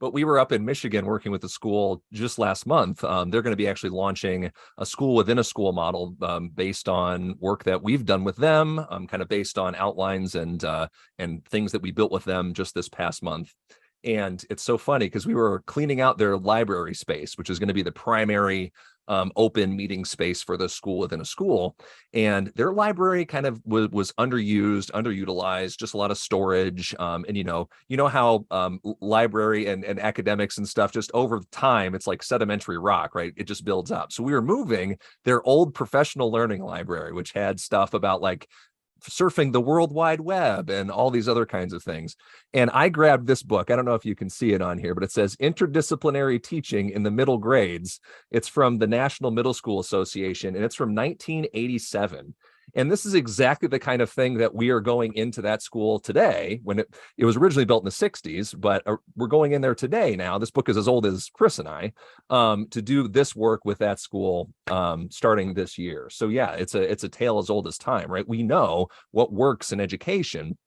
But we were up in Michigan working with the school just last month. They're going to be actually launching a school within a school model based on work that we've done with them, kind of based on outlines and things that we built with them just this past month. And it's so funny because we were cleaning out their library space, which is going to be the primary open meeting space for the school within a school. And their library kind of was underused, underutilized, just a lot of storage. And you know how library and academics and stuff, just over time, it's like sedimentary rock, right? It just builds up. So we were moving their old professional learning library, which had stuff about like surfing the World Wide Web and all these other kinds of things. And I grabbed this book. I don't know if you can see it on here, but it says Interdisciplinary Teaching in the Middle Grades. It's from the National Middle School Association, and it's from 1987. And this is exactly the kind of thing that we are going into that school today, when it was originally built in the 60s, but we're going in there today now. This book is as old as Chris and I, to do this work with that school starting this year. So yeah, it's a tale as old as time, right? We know what works in education.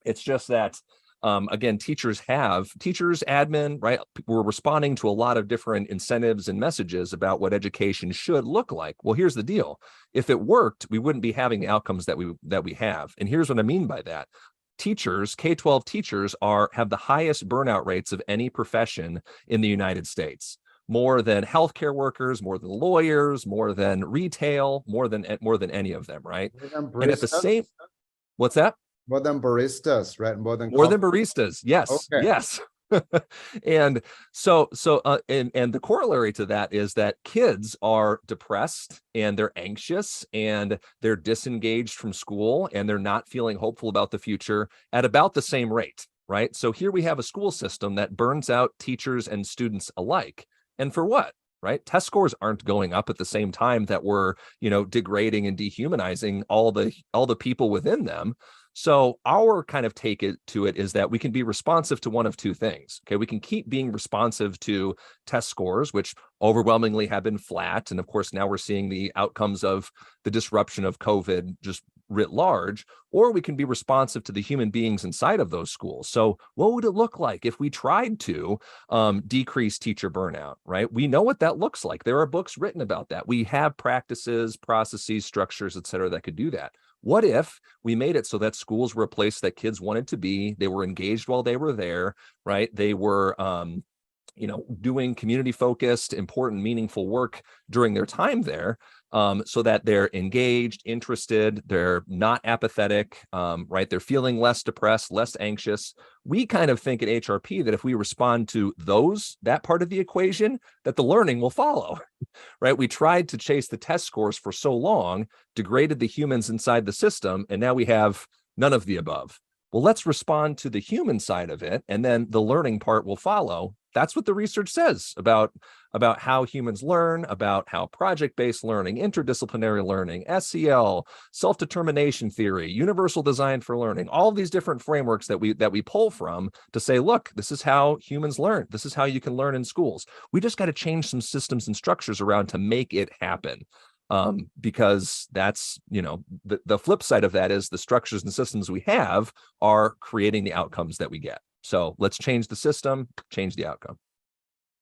It's just that again, teachers, admin, right? We're responding to a lot of different incentives and messages about what education should look like. Well, here's the deal. If it worked, we wouldn't be having the outcomes that we have. And here's what I mean by that. Teachers, K-12 teachers have the highest burnout rates of any profession in the United States. More than healthcare workers, more than lawyers, more than retail, more than any of them, right? And at the same, what's that? More than baristas, right? More than baristas. Yes. Okay. Yes. And so the corollary to that is that kids are depressed and they're anxious and they're disengaged from school and they're not feeling hopeful about the future at about the same rate, right? So here we have a school system that burns out teachers and students alike. And for what? Right? Test scores aren't going up at the same time that we're, degrading and dehumanizing all the people within them. So our kind of take to it is that we can be responsive to one of two things. Okay, we can keep being responsive to test scores, which overwhelmingly have been flat. And of course, now we're seeing the outcomes of the disruption of COVID just writ large, or we can be responsive to the human beings inside of those schools. So what would it look like if we tried to decrease teacher burnout, right? We know what that looks like. There are books written about that. We have practices, processes, structures, et cetera, that could do that. What if we made it so that schools were a place that kids wanted to be? They were engaged while they were there, right? They were, doing community-focused, important, meaningful work during their time there, so that they're engaged, interested, they're not apathetic, right? They're feeling less depressed, less anxious. We kind of think at HRP that if we respond to that part of the equation, that the learning will follow, right? We tried to chase the test scores for so long, degraded the humans inside the system, and now we have none of the above. Well, let's respond to the human side of it, and then the learning part will follow. That's what the research says about how humans learn, about how project-based learning, interdisciplinary learning, SEL, self-determination theory, universal design for learning, all these different frameworks that we pull from to say, look, this is how humans learn. This is how you can learn in schools. We just got to change some systems and structures around to make it happen. Because that's, the flip side of that is the structures and systems we have are creating the outcomes that we get. So let's change the system, change the outcome.